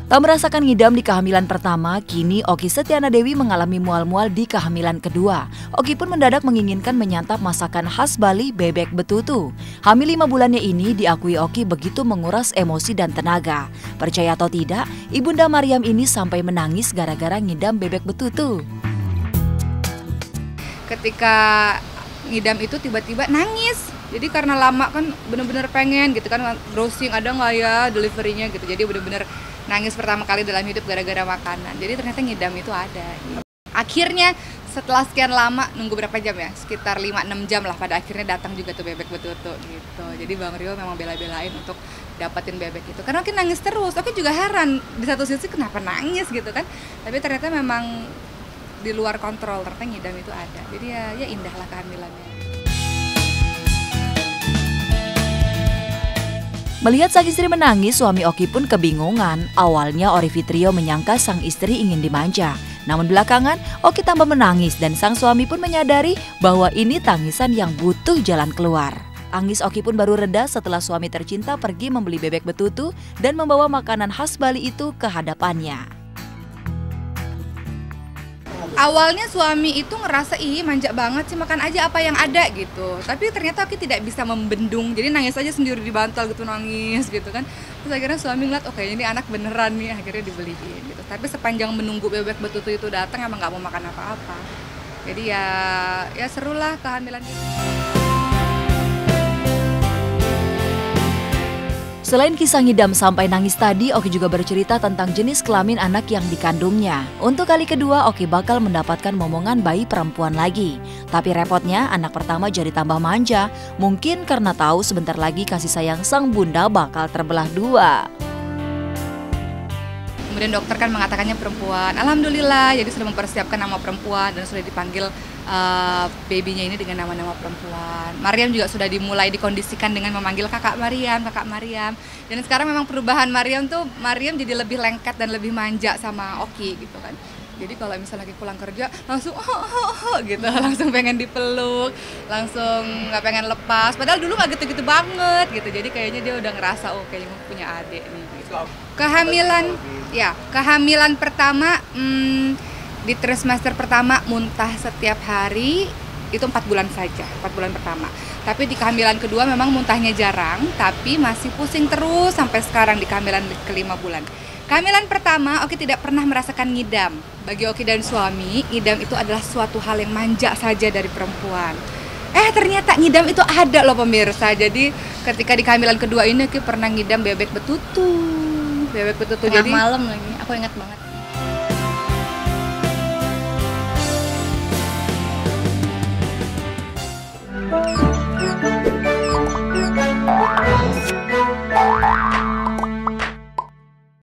Tak merasakan ngidam di kehamilan pertama, kini Oki Setiana Dewi mengalami mual-mual di kehamilan kedua. Oki pun mendadak menginginkan menyantap masakan khas Bali, bebek betutu. Hamil 5 bulannya ini diakui Oki begitu menguras emosi dan tenaga. Percaya atau tidak, Ibunda Mariam ini sampai menangis gara-gara ngidam bebek betutu. Ketika ngidam itu tiba-tiba nangis. Jadi karena lama kan bener-bener pengen gitu kan, browsing ada nggak ya deliverynya gitu. Jadi bener-bener nangis pertama kali dalam hidup gara-gara makanan. Jadi ternyata ngidam itu ada. Akhirnya setelah sekian lama, nunggu berapa jam ya? Sekitar 5-6 jam lah, pada akhirnya datang juga tuh bebek betutu gitu. Jadi Bang Rio memang bela-belain untuk dapatin bebek itu. Karena Oki nangis terus, Oki juga heran di satu sisi kenapa nangis gitu kan. Tapi ternyata memang di luar kontrol, ternyata ngidam itu ada. Jadi ya indahlah kehamilannya. Melihat sang istri menangis, suami Oki pun kebingungan. Awalnya Ori Fitrio menyangka sang istri ingin dimanja. Namun belakangan, Oki tambah menangis dan sang suami pun menyadari bahwa ini tangisan yang butuh jalan keluar. Tangis Oki pun baru reda setelah suami tercinta pergi membeli bebek betutu dan membawa makanan khas Bali itu ke hadapannya. Awalnya suami itu ngerasa, ih manja banget sih, makan aja apa yang ada gitu. Tapi ternyata Oki tidak bisa membendung, jadi nangis aja sendiri di bantal gitu, nangis gitu kan. Terus akhirnya suami ngeliat, oke ini anak beneran nih, akhirnya dibeliin gitu. Tapi sepanjang menunggu bebek betutu itu datang emang gak mau makan apa-apa. Jadi ya serulah kehamilan itu. Selain kisah ngidam sampai nangis tadi, Oki juga bercerita tentang jenis kelamin anak yang dikandungnya. Untuk kali kedua, Oki bakal mendapatkan momongan bayi perempuan lagi. Tapi repotnya, anak pertama jadi tambah manja. Mungkin karena tahu sebentar lagi kasih sayang sang bunda bakal terbelah dua. Kemudian dokter kan mengatakannya perempuan. Alhamdulillah, jadi sudah mempersiapkan nama perempuan dan sudah dipanggil babynya ini dengan nama-nama perempuan. Mariam juga sudah dimulai dikondisikan dengan memanggil kakak Mariam, kakak Mariam. Dan sekarang memang perubahan Mariam jadi lebih lengket dan lebih manja sama Oki gitu kan. Jadi kalau misalnya lagi pulang kerja langsung gitu, langsung pengen dipeluk, langsung nggak pengen lepas. Padahal dulu nggak gitu-gitu banget gitu. Jadi kayaknya dia udah ngerasa kayaknya punya adik nih. Gitu. Kehamilan pertama di trimester pertama muntah setiap hari itu 4 bulan saja, 4 bulan pertama. Tapi di kehamilan kedua memang muntahnya jarang, tapi masih pusing terus sampai sekarang di kehamilan ke-5 bulan. Kehamilan pertama, Oki tidak pernah merasakan ngidam. Bagi Oki dan suami, ngidam itu adalah suatu hal yang manja saja dari perempuan. Ternyata ngidam itu ada loh pemirsa. Jadi ketika di kehamilan kedua ini Oki pernah ngidam bebek betutu. Tengah malam lagi, aku ingat banget.